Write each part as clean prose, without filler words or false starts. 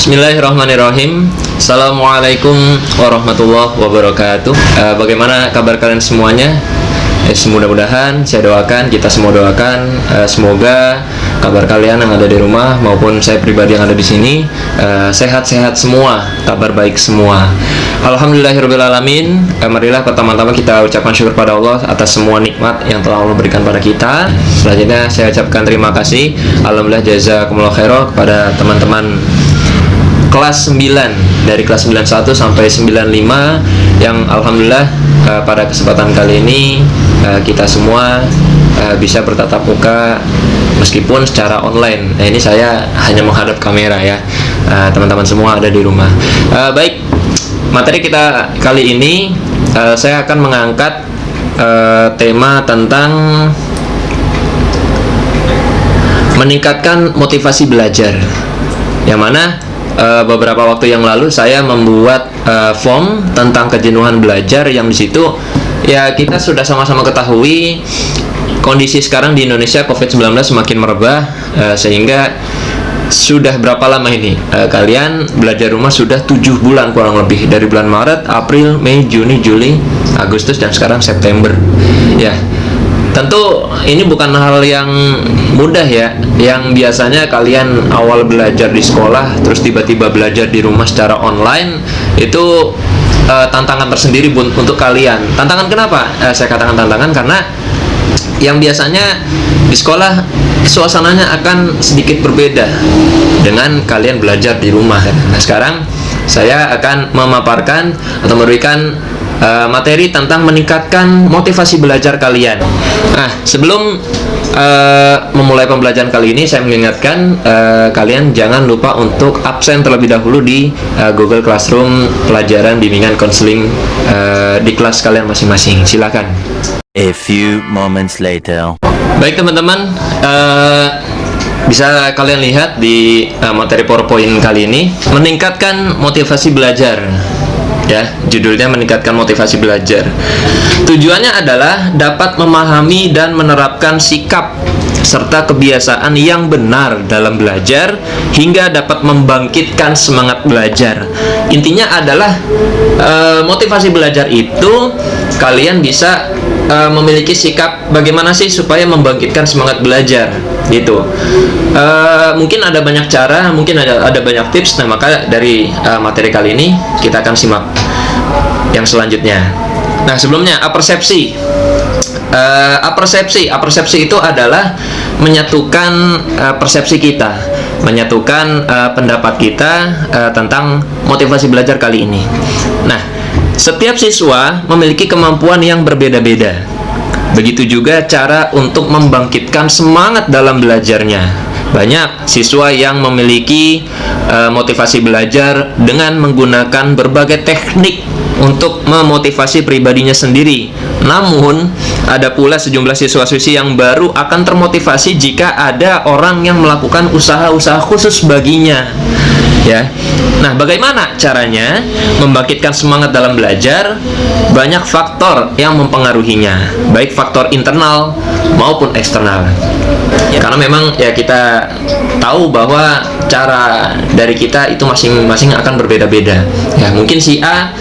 Bismillahirrahmanirrahim. Assalamualaikum warahmatullahi wabarakatuh. Bagaimana kabar kalian semuanya? Mudah-mudahan saya doakan, kita semua doakan, semoga kabar kalian yang ada di rumah maupun saya pribadi yang ada di sini sehat-sehat semua, kabar baik semua. Alhamdulillahirrabbilalamin. Marilah pertama-tama kita ucapkan syukur pada Allah atas semua nikmat yang telah Allah berikan pada kita. Selanjutnya saya ucapkan terima kasih, alhamdulillah jazakumullah khairan, kepada teman-teman kelas 9, dari kelas 91 sampai 95 yang alhamdulillah pada kesempatan kali ini kita semua bisa bertatap muka meskipun secara online. Nah, ini saya hanya menghadap kamera ya, teman-teman semua ada di rumah. Baik, materi kita kali ini saya akan mengangkat tema tentang meningkatkan motivasi belajar, yang mana beberapa waktu yang lalu saya membuat form tentang kejenuhan belajar, yang di situ ya kita sudah sama-sama ketahui kondisi sekarang di Indonesia COVID-19 semakin merebak, sehingga sudah berapa lama ini kalian belajar rumah? Sudah 7 bulan kurang lebih, dari bulan Maret, April, Mei, Juni, Juli, Agustus, dan sekarang September ya. Tentu ini bukan hal yang mudah ya, yang biasanya kalian awal belajar di sekolah terus tiba-tiba belajar di rumah secara online, itu tantangan tersendiri untuk kalian. Tantangan kenapa? Saya katakan tantangan karena yang biasanya di sekolah suasananya akan sedikit berbeda dengan kalian belajar di rumah. Nah, sekarang saya akan memaparkan atau memberikan materi tentang meningkatkan motivasi belajar kalian. Nah, sebelum memulai pembelajaran kali ini, saya mengingatkan kalian jangan lupa untuk absen terlebih dahulu di Google Classroom pelajaran bimbingan konseling di kelas kalian masing-masing. Silakan. A few moments later. Baik teman-teman, bisa kalian lihat di materi PowerPoint kali ini, meningkatkan motivasi belajar. Ya, judulnya meningkatkan motivasi belajar. Tujuannya adalah dapat memahami dan menerapkan sikap serta kebiasaan yang benar dalam belajar hingga dapat membangkitkan semangat belajar. Intinya adalah motivasi belajar itu kalian bisa memiliki sikap bagaimana sih supaya membangkitkan semangat belajar gitu. Mungkin ada banyak cara, mungkin ada banyak tips. Nah, maka dari materi kali ini kita akan simak yang selanjutnya. Nah, sebelumnya apersepsi. Apersepsi itu adalah menyatukan persepsi kita, menyatukan pendapat kita tentang motivasi belajar kali ini. Nah, setiap siswa memiliki kemampuan yang berbeda-beda. Begitu juga cara untuk membangkitkan semangat dalam belajarnya. Banyak siswa yang memiliki motivasi belajar dengan menggunakan berbagai teknik untuk memotivasi pribadinya sendiri. Namun, ada pula sejumlah siswa-siswi yang baru akan termotivasi jika ada orang yang melakukan usaha-usaha khusus baginya. Ya. Nah, bagaimana caranya membangkitkan semangat dalam belajar? Banyak faktor yang mempengaruhinya, baik faktor internal maupun eksternal. Ya, karena memang ya kita tahu bahwa cara dari kita itu masing-masing akan berbeda-beda. Ya, mungkin si A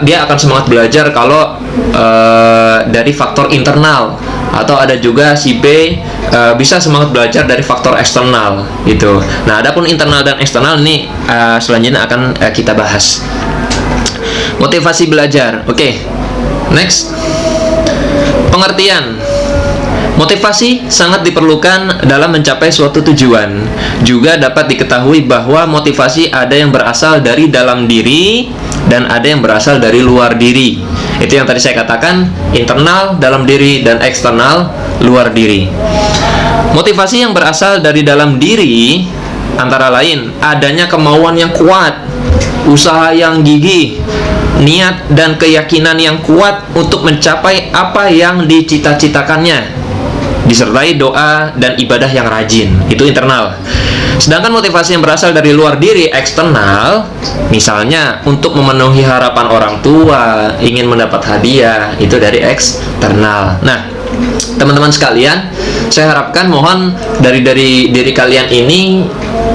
dia akan semangat belajar kalau dari faktor internal, atau ada juga si B bisa semangat belajar dari faktor eksternal gitu. Nah, adapun internal dan eksternal ini selanjutnya akan kita bahas. Motivasi belajar. Oke. Next. Pengertian. Motivasi sangat diperlukan dalam mencapai suatu tujuan. Juga dapat diketahui bahwa motivasi ada yang berasal dari dalam diri dan ada yang berasal dari luar diri. Itu yang tadi saya katakan, internal, dalam diri, dan eksternal, luar diri. Motivasi yang berasal dari dalam diri antara lain adanya kemauan yang kuat, usaha yang gigih, niat dan keyakinan yang kuat untuk mencapai apa yang dicita-citakannya, disertai doa dan ibadah yang rajin. Itu internal. Sedangkan motivasi yang berasal dari luar diri, eksternal, misalnya untuk memenuhi harapan orang tua, ingin mendapat hadiah, itu dari eksternal. Nah, teman-teman sekalian, saya harapkan mohon dari diri kalian ini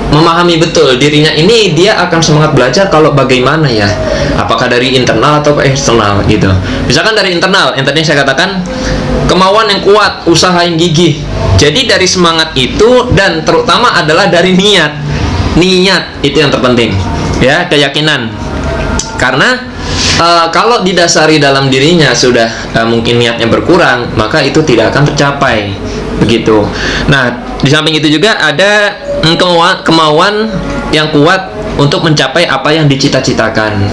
memahami betul dirinya ini dia akan semangat belajar kalau bagaimana ya, apakah dari internal atau eksternal gitu. Misalkan dari internal, yang tadi saya katakan kemauan yang kuat, usaha yang gigih. Jadi dari semangat itu, dan terutama adalah dari niat itu yang terpenting ya, keyakinan. Karena kalau didasari dalam dirinya sudah mungkin niatnya berkurang, maka itu tidak akan tercapai begitu. Nah, di samping itu juga ada kemauan yang kuat untuk mencapai apa yang dicita-citakan.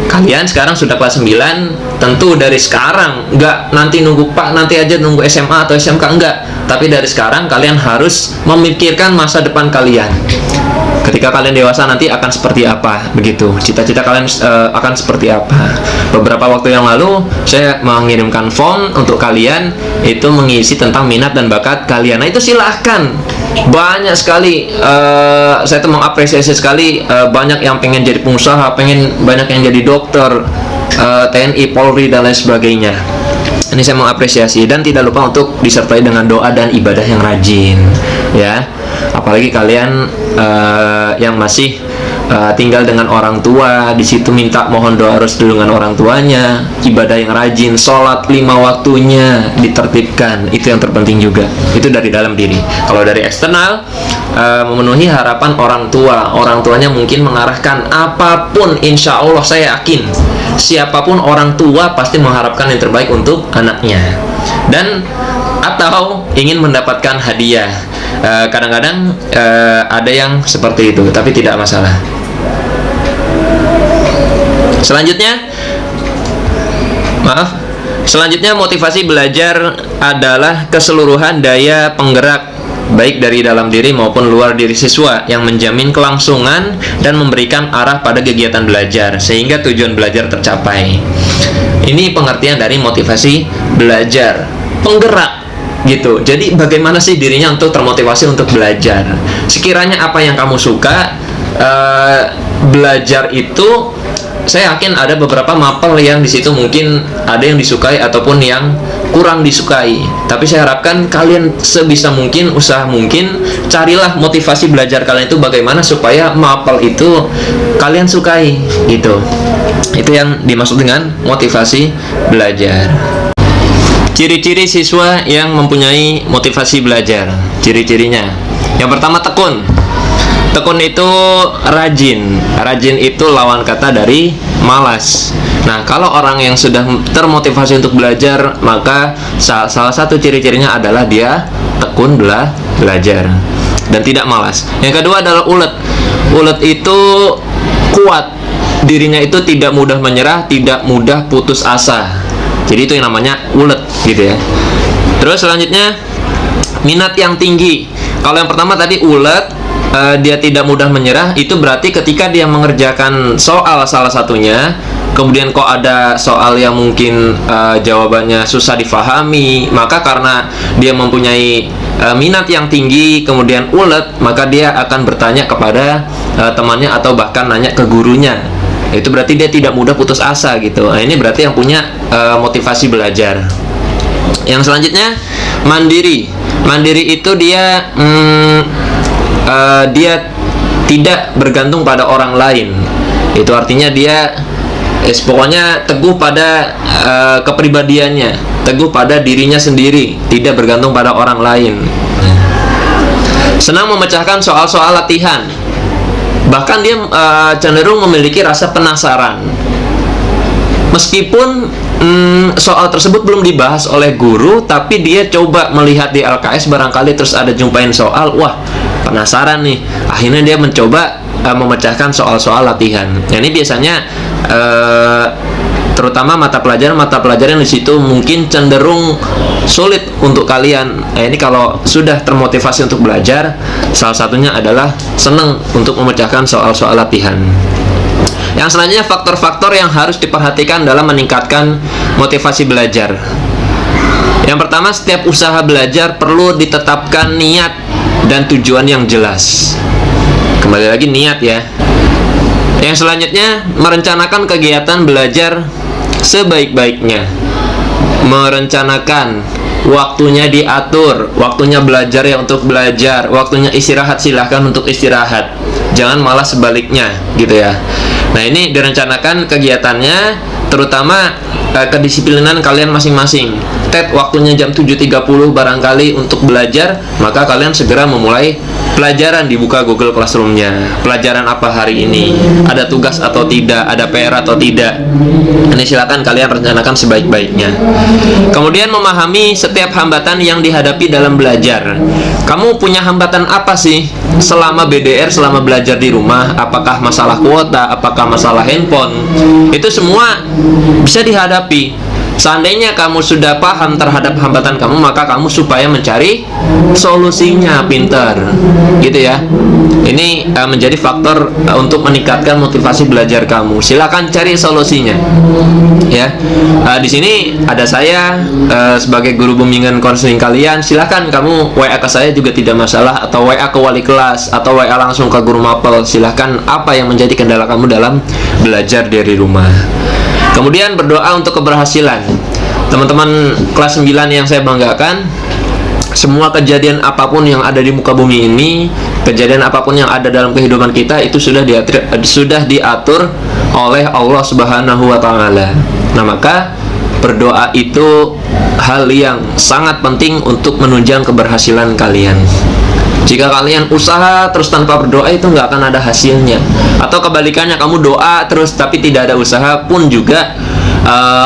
Kalian sekarang sudah kelas 9, tentu dari sekarang, nggak nanti nunggu Pak, nanti aja nunggu SMA atau SMK, enggak. Tapi dari sekarang kalian harus memikirkan masa depan kalian. Ketika kalian dewasa nanti akan seperti apa, begitu. Cita-cita kalian akan seperti apa. Beberapa waktu yang lalu saya mengirimkan form untuk kalian itu mengisi tentang minat dan bakat kalian. Nah, itu silahkan. Banyak sekali saya tuh mengapresiasi sekali, banyak yang pengen jadi pengusaha, banyak yang jadi dokter, TNI, Polri dan lain sebagainya. Ini saya mengapresiasi, dan tidak lupa untuk disertai dengan doa dan ibadah yang rajin ya. Apalagi kalian yang masih tinggal dengan orang tua, di situ minta mohon doa restu dengan orang tuanya, ibadah yang rajin, sholat 5 waktunya ditertibkan, itu yang terpenting juga. Itu dari dalam diri. Kalau dari eksternal, memenuhi harapan orang tuanya mungkin mengarahkan apapun, insya Allah saya yakin siapapun orang tua pasti mengharapkan yang terbaik untuk anaknya, dan atau ingin mendapatkan hadiah. Kadang-kadang ada yang seperti itu, tapi tidak masalah. Selanjutnya motivasi belajar adalah keseluruhan daya penggerak baik dari dalam diri maupun luar diri siswa yang menjamin kelangsungan dan memberikan arah pada kegiatan belajar sehingga tujuan belajar tercapai. Ini pengertian dari motivasi belajar, penggerak gitu. Jadi bagaimana sih dirinya untuk termotivasi untuk belajar? Sekiranya apa yang kamu suka, belajar itu saya yakin ada beberapa mapel yang di situ mungkin ada yang disukai ataupun yang kurang disukai. Tapi saya harapkan kalian sebisa mungkin, usaha mungkin, carilah motivasi belajar kalian itu bagaimana supaya mapel itu kalian sukai gitu. Itu yang dimaksud dengan motivasi belajar. Ciri-ciri siswa yang mempunyai motivasi belajar. Ciri-cirinya. Yang pertama, tekun. Tekun itu rajin. Rajin itu lawan kata dari malas. Nah, kalau orang yang sudah termotivasi untuk belajar, maka salah satu ciri-cirinya adalah dia tekun belajar dan tidak malas. Yang kedua adalah ulet. Ulet itu kuat. Dirinya itu tidak mudah menyerah, tidak mudah putus asa. Jadi itu yang namanya ulet gitu ya. Terus selanjutnya minat yang tinggi. Kalau yang pertama tadi ulet, dia tidak mudah menyerah, itu berarti ketika dia mengerjakan soal salah satunya, kemudian kok ada soal yang mungkin jawabannya susah difahami, maka karena dia mempunyai minat yang tinggi, kemudian ulet, maka dia akan bertanya kepada temannya atau bahkan nanya ke gurunya. Itu berarti dia tidak mudah putus asa gitu. Nah, ini berarti yang punya motivasi belajar. Yang selanjutnya mandiri. Mandiri itu dia dia tidak bergantung pada orang lain. Itu artinya dia pokoknya teguh pada kepribadiannya, teguh pada dirinya sendiri, tidak bergantung pada orang lain. Senang memecahkan soal-soal latihan. Bahkan dia cenderung memiliki rasa penasaran. Meskipun soal tersebut belum dibahas oleh guru, tapi dia coba melihat di LKS barangkali terus ada jumpain soal, wah penasaran nih. Akhirnya dia mencoba memecahkan soal-soal latihan. Nah, ini biasanya terutama mata pelajaran di situ mungkin cenderung sulit untuk kalian. Nah, ini kalau sudah termotivasi untuk belajar, salah satunya adalah senang untuk memecahkan soal-soal latihan. Yang selanjutnya faktor-faktor yang harus diperhatikan dalam meningkatkan motivasi belajar. Yang pertama, setiap usaha belajar perlu ditetapkan niat dan tujuan yang jelas. Kembali lagi niat ya. Yang selanjutnya, merencanakan kegiatan belajar sebaik-baiknya. Merencanakan waktunya diatur, waktunya belajar ya untuk belajar, waktunya istirahat silahkan untuk istirahat, jangan malah sebaliknya gitu ya. Nah, ini direncanakan kegiatannya, terutama kedisiplinan kalian masing-masing. Waktunya jam 7.30 barangkali untuk belajar, maka kalian segera memulai pelajaran, dibuka Google Classroom-nya. Pelajaran apa hari ini? Ada tugas atau tidak? Ada PR atau tidak? Ini silakan kalian rencanakan sebaik-baiknya. Kemudian memahami setiap hambatan yang dihadapi dalam belajar. Kamu punya hambatan apa sih selama BDR, selama belajar di rumah? Apakah masalah kuota? Apakah masalah handphone? Itu semua bisa dihadapi. Seandainya kamu sudah paham terhadap hambatan kamu, maka kamu supaya mencari solusinya pintar, gitu ya. Ini menjadi faktor untuk meningkatkan motivasi belajar kamu. Silakan cari solusinya, ya. Di sini ada saya sebagai guru bimbingan konseling kalian. Silakan kamu WA ke saya juga tidak masalah, atau WA ke wali kelas, atau WA langsung ke guru mapel. Silakan apa yang menjadi kendala kamu dalam belajar dari rumah. Kemudian berdoa untuk keberhasilan. Teman-teman kelas 9 yang saya banggakan, semua kejadian apapun yang ada di muka bumi ini, kejadian apapun yang ada dalam kehidupan kita, itu sudah diatur oleh Allah Subhanahu wa Ta'ala. Nah, maka berdoa itu hal yang sangat penting untuk menunjang keberhasilan kalian. Jika kalian usaha terus tanpa berdoa, itu nggak akan ada hasilnya. Atau kebalikannya, kamu doa terus tapi tidak ada usaha pun juga,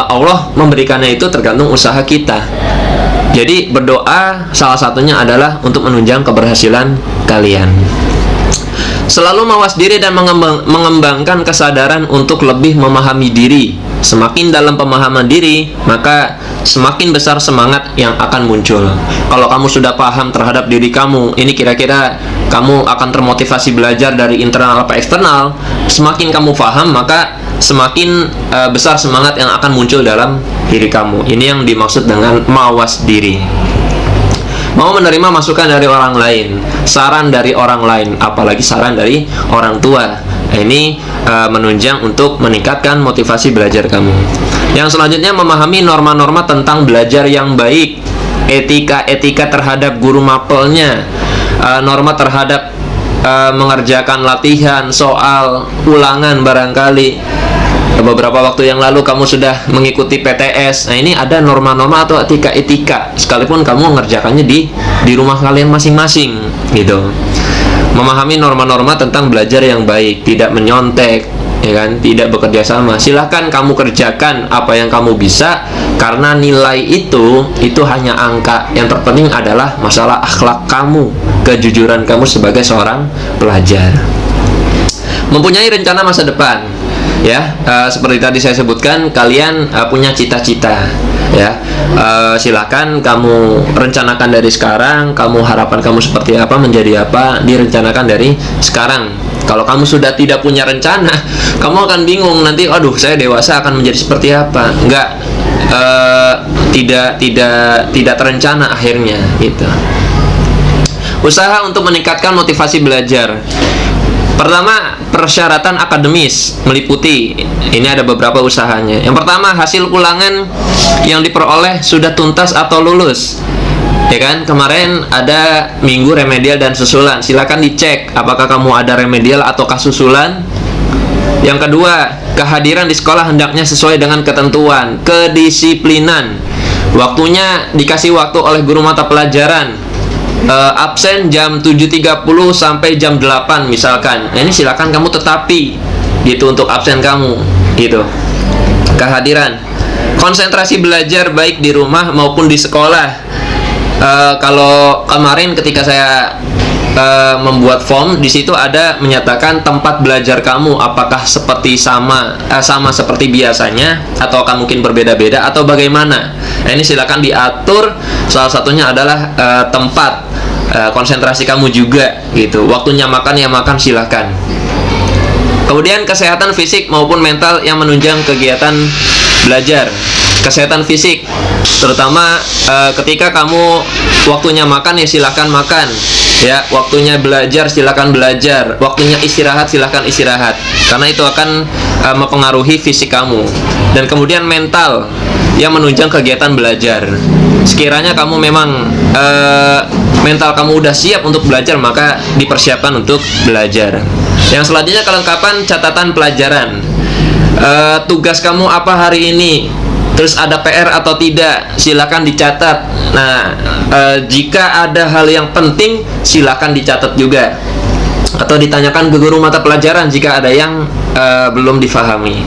Allah memberikannya itu tergantung usaha kita. Jadi berdoa salah satunya adalah untuk menunjang keberhasilan kalian. Selalu mawas diri dan mengembangkan kesadaran untuk lebih memahami diri. Semakin dalam pemahaman diri, maka semakin besar semangat yang akan muncul. Kalau kamu sudah paham terhadap diri kamu, ini kira-kira kamu akan termotivasi belajar dari internal apa eksternal. Semakin kamu paham, maka semakin besar semangat yang akan muncul dalam diri kamu. Ini yang dimaksud dengan mawas diri. Mau menerima masukan dari orang lain, saran dari orang lain, apalagi saran dari orang tua. Ini menunjang untuk meningkatkan motivasi belajar kamu. Yang selanjutnya, memahami norma-norma tentang belajar yang baik, etika-etika terhadap guru mapelnya, norma terhadap mengerjakan latihan, soal, ulangan barangkali. Beberapa waktu yang lalu kamu sudah mengikuti PTS. Nah, ini ada norma-norma atau etika-etika, sekalipun kamu mengerjakannya di rumah kalian masing-masing, gitu. Memahami norma-norma tentang belajar yang baik, tidak menyontek, ya kan, tidak bekerja sama. Silahkan kamu kerjakan apa yang kamu bisa, karena nilai itu hanya angka. Yang terpenting adalah masalah akhlak kamu, kejujuran kamu sebagai seorang pelajar. Mempunyai rencana masa depan, ya, seperti tadi saya sebutkan, kalian punya cita-cita, ya. Silakan kamu rencanakan dari sekarang. Kamu harapan kamu seperti apa, menjadi apa, direncanakan dari sekarang. Kalau kamu sudah tidak punya rencana, kamu akan bingung nanti. Aduh, saya dewasa akan menjadi seperti apa? Enggak, tidak terencana akhirnya, gitu. Usaha untuk meningkatkan motivasi belajar. Pertama, persyaratan akademis meliputi, ini ada beberapa usahanya. Yang pertama, hasil ulangan yang diperoleh sudah tuntas atau lulus, ya kan. Kemarin ada minggu remedial dan susulan, silakan dicek apakah kamu ada remedial ataukah susulan. Yang kedua, kehadiran di sekolah hendaknya sesuai dengan ketentuan. Kedisiplinan, waktunya dikasih waktu oleh guru mata pelajaran. Absen jam 7.30 sampai jam 8 misalkan. Nah, ini silakan kamu tetapi gitu untuk absen kamu, gitu. Kehadiran, konsentrasi belajar baik di rumah maupun di sekolah. Kalau kemarin ketika saya membuat form, di situ ada menyatakan tempat belajar kamu apakah seperti sama seperti biasanya, atau akan mungkin berbeda-beda atau bagaimana. Nah, ini silakan diatur. Salah satunya adalah tempat konsentrasi kamu juga, gitu. Waktunya makan ya makan, silakan. Kemudian kesehatan fisik maupun mental yang menunjang kegiatan belajar. Kesehatan fisik, terutama ketika kamu waktunya makan ya silakan makan, ya. Waktunya belajar silakan belajar. Waktunya istirahat silakan istirahat, karena itu akan mempengaruhi fisik kamu. Dan kemudian mental. yang menunjang kegiatan belajar. Sekiranya kamu memang mental kamu udah siap untuk belajar, maka dipersiapkan untuk belajar. Yang selanjutnya, kelengkapan catatan pelajaran. Tugas kamu apa hari ini, terus ada PR atau tidak, silakan dicatat. Nah, jika ada hal yang penting, silakan dicatat juga, atau ditanyakan ke guru mata pelajaran jika ada yang belum difahami.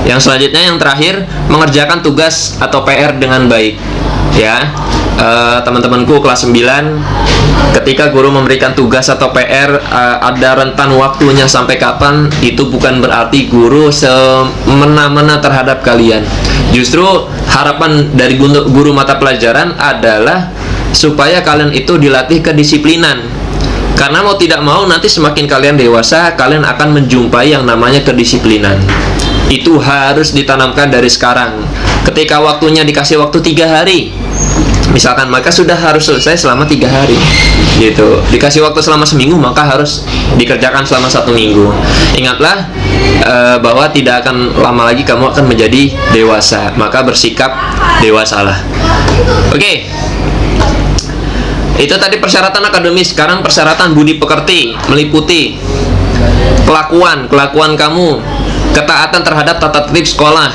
Yang selanjutnya, yang terakhir, mengerjakan tugas atau PR dengan baik. Ya, teman-temanku kelas 9, ketika guru memberikan tugas atau PR, ada rentan waktunya sampai kapan, itu bukan berarti guru semena-mena terhadap kalian. Justru harapan dari guru mata pelajaran adalah supaya kalian itu dilatih kedisiplinan. Karena mau tidak mau, nanti semakin kalian dewasa, kalian akan menjumpai yang namanya kedisiplinan. Itu harus ditanamkan dari sekarang. Ketika waktunya dikasih waktu 3 hari, misalkan, maka sudah harus selesai selama 3 hari gitu. Dikasih waktu selama seminggu, maka harus dikerjakan selama 1 minggu. Ingatlah bahwa tidak akan lama lagi kamu akan menjadi dewasa, maka bersikap dewasalah. Oke. Itu tadi persyaratan akademis. Sekarang persyaratan budi pekerti, meliputi kelakuan kamu, ketaatan terhadap tata tertib sekolah.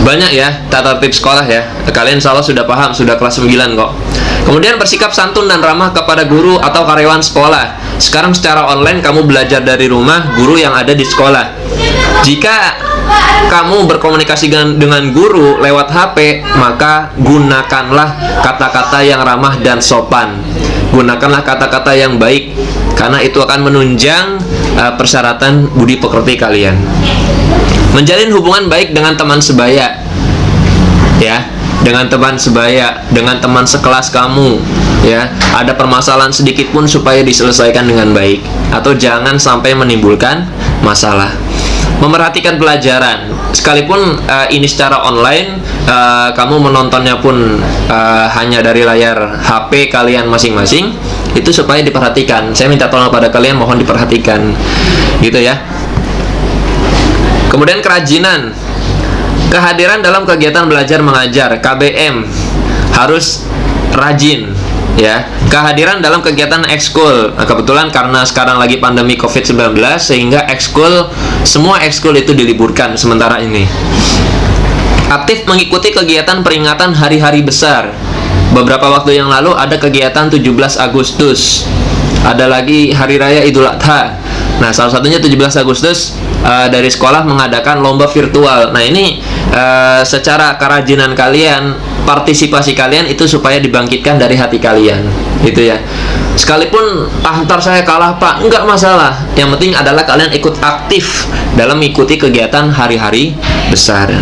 Banyak ya tata tertib sekolah ya. Kalian insya Allah sudah paham, sudah kelas 9 kok. Kemudian bersikap santun dan ramah kepada guru atau karyawan sekolah. Sekarang secara online kamu belajar dari rumah, guru yang ada di sekolah. Jika kamu berkomunikasi dengan guru lewat HP, maka gunakanlah kata-kata yang ramah dan sopan. Gunakanlah kata-kata yang baik, karena itu akan menunjang persyaratan budi pekerti kalian. Menjalin hubungan baik dengan teman sebaya, ya, dengan teman sebaya, dengan teman sekelas kamu, ya. Ada permasalahan sedikit pun supaya diselesaikan dengan baik, atau jangan sampai menimbulkan masalah. Memerhatikan pelajaran, sekalipun ini secara online, kamu menontonnya pun hanya dari layar HP kalian masing-masing, itu supaya diperhatikan. Saya minta tolong pada kalian, mohon diperhatikan, gitu ya. Kemudian kerajinan, kehadiran dalam kegiatan belajar mengajar KBM harus rajin, ya. Kehadiran dalam kegiatan ekskul. Nah, kebetulan karena sekarang lagi pandemi COVID-19, sehingga semua ekskul itu diliburkan sementara ini. Aktif mengikuti kegiatan peringatan hari-hari besar. Beberapa waktu yang lalu ada kegiatan 17 Agustus. Ada lagi Hari Raya Idul Adha. Nah, salah satunya 17 Agustus dari sekolah mengadakan lomba virtual. Nah, ini secara kerajinan kalian, partisipasi kalian itu supaya dibangkitkan dari hati kalian, gitu ya. Sekalipun ntar saya kalah Pak, enggak masalah. Yang penting adalah kalian ikut aktif dalam mengikuti kegiatan hari-hari besar.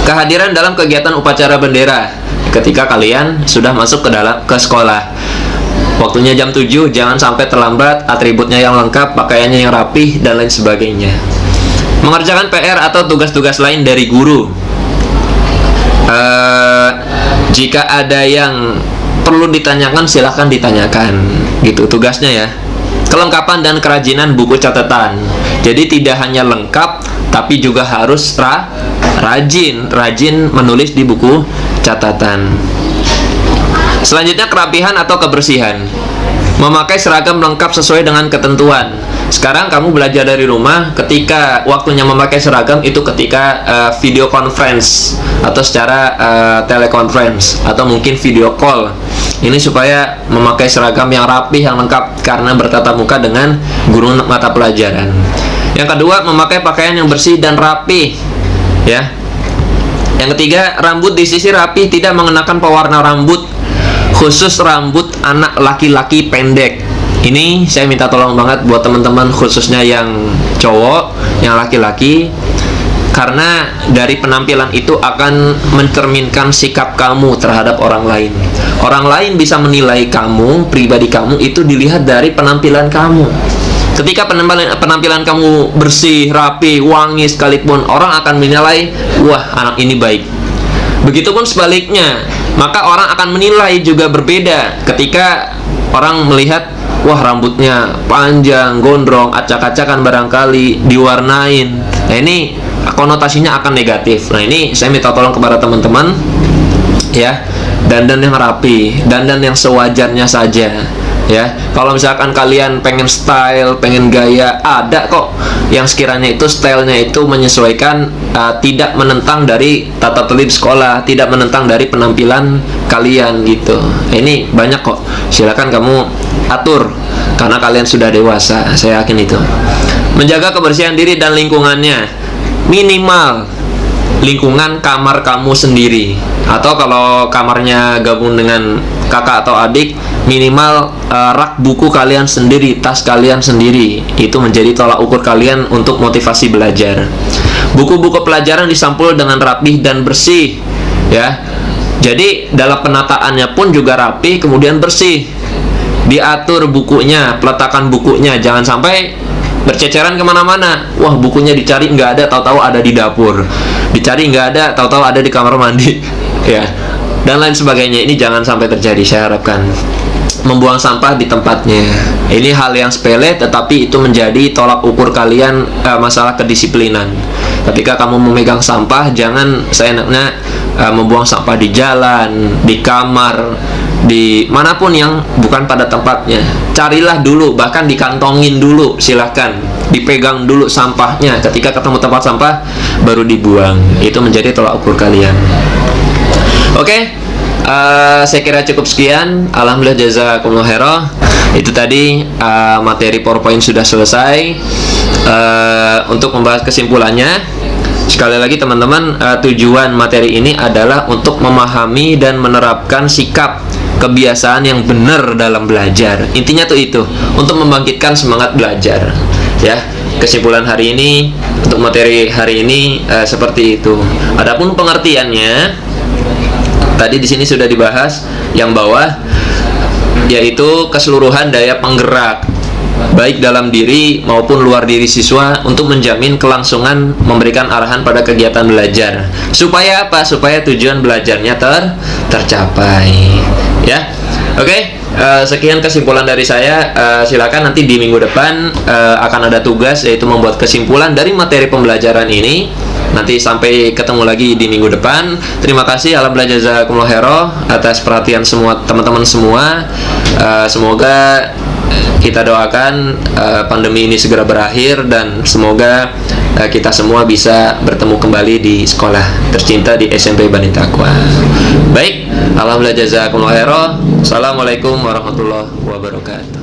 Kehadiran dalam kegiatan upacara bendera ketika kalian sudah masuk ke sekolah. Waktunya jam 7, jangan sampai terlambat, atributnya yang lengkap, pakaiannya yang rapih, dan lain sebagainya. Mengerjakan PR atau tugas-tugas lain dari guru. Jika ada yang perlu ditanyakan, silahkan ditanyakan, gitu tugasnya ya. Kelengkapan dan kerajinan buku catatan. Jadi tidak hanya lengkap, tapi juga harus rajin menulis di buku catatan. Selanjutnya kerapihan atau kebersihan. Memakai seragam lengkap sesuai dengan ketentuan. Sekarang kamu belajar dari rumah, ketika waktunya memakai seragam itu ketika video conference atau secara teleconference atau mungkin video call. Ini supaya memakai seragam yang rapih, yang lengkap, karena bertatap muka dengan guru mata pelajaran. Yang kedua, memakai pakaian yang bersih dan rapih, ya. Yang ketiga, rambut disisir rapih, tidak mengenakan pewarna rambut, khusus rambut anak laki-laki pendek. Ini saya minta tolong banget buat teman-teman, khususnya yang cowok, yang laki-laki, karena dari penampilan itu akan mencerminkan sikap kamu terhadap orang lain. Orang lain bisa menilai kamu, pribadi kamu itu dilihat dari penampilan kamu. Ketika penampilan kamu bersih, rapi, wangi sekalipun, orang akan menilai, wah, anak ini baik. Begitupun sebaliknya, maka orang akan menilai juga berbeda ketika orang melihat, wah, rambutnya panjang, gondrong, acak-acakan barangkali, diwarnain, Nah, ini konotasinya akan negatif. Nah, ini saya minta tolong kepada teman-teman ya, dandan yang rapi, dandan yang sewajarnya saja ya. Kalau misalkan kalian pengen style, pengen gaya, ada kok yang sekiranya itu stylenya itu menyesuaikan, tidak menentang dari tata tertib sekolah, tidak menentang dari penampilan kalian gitu. Ini banyak kok, silakan kamu atur karena kalian sudah dewasa, saya yakin itu. Menjaga kebersihan diri dan lingkungannya, minimal lingkungan kamar kamu sendiri, atau kalau kamarnya gabung dengan kakak atau adik, minimal rak buku kalian sendiri, tas kalian sendiri. Itu menjadi tolak ukur kalian untuk motivasi belajar. Buku-buku pelajaran disampul dengan rapih dan bersih ya. Jadi dalam penataannya pun juga rapi, kemudian bersih. Diatur bukunya, peletakan bukunya, jangan sampai berceceran kemana-mana. Wah, bukunya dicari nggak ada, tahu-tahu ada di dapur. Dicari nggak ada, tahu-tahu ada di kamar mandi ya, dan lain sebagainya. Ini jangan sampai terjadi, saya harapkan. Membuang sampah di tempatnya, ini hal yang sepele tetapi itu menjadi tolak ukur kalian, masalah kedisiplinan. Ketika kamu memegang sampah, jangan seenaknya membuang sampah di jalan, di kamar, di manapun yang bukan pada tempatnya. Carilah dulu, bahkan dikantongin dulu, silahkan dipegang dulu sampahnya. Ketika ketemu tempat sampah baru dibuang. Itu menjadi tolak ukur kalian. Oke, saya kira cukup sekian. Alhamdulillah, jazakumullah khairan. Itu tadi materi PowerPoint sudah selesai. Untuk membahas kesimpulannya, sekali lagi teman-teman, tujuan materi ini adalah untuk memahami dan menerapkan sikap kebiasaan yang benar dalam belajar. Intinya tuh itu, untuk membangkitkan semangat belajar ya. Kesimpulan hari ini untuk materi hari ini seperti itu. Adapun pengertiannya tadi di sini sudah dibahas yang bawah, yaitu keseluruhan daya penggerak baik dalam diri maupun luar diri siswa untuk menjamin kelangsungan memberikan arahan pada kegiatan belajar. Supaya apa? Supaya tujuan belajarnya tercapai ya. Oke, sekian kesimpulan dari saya. Silakan nanti di minggu depan akan ada tugas, yaitu membuat kesimpulan dari materi pembelajaran ini. Nanti sampai ketemu lagi di minggu depan. Terima kasih, alhamdulillah, jazakumullah khairan atas perhatian semua teman-teman semua. Semoga kita doakan pandemi ini segera berakhir, dan semoga kita semua bisa bertemu kembali di sekolah tercinta di SMP Bani Taqwa. Baik, alhamdulillah, jazakumullah khairan. Assalamualaikum warahmatullahi wabarakatuh.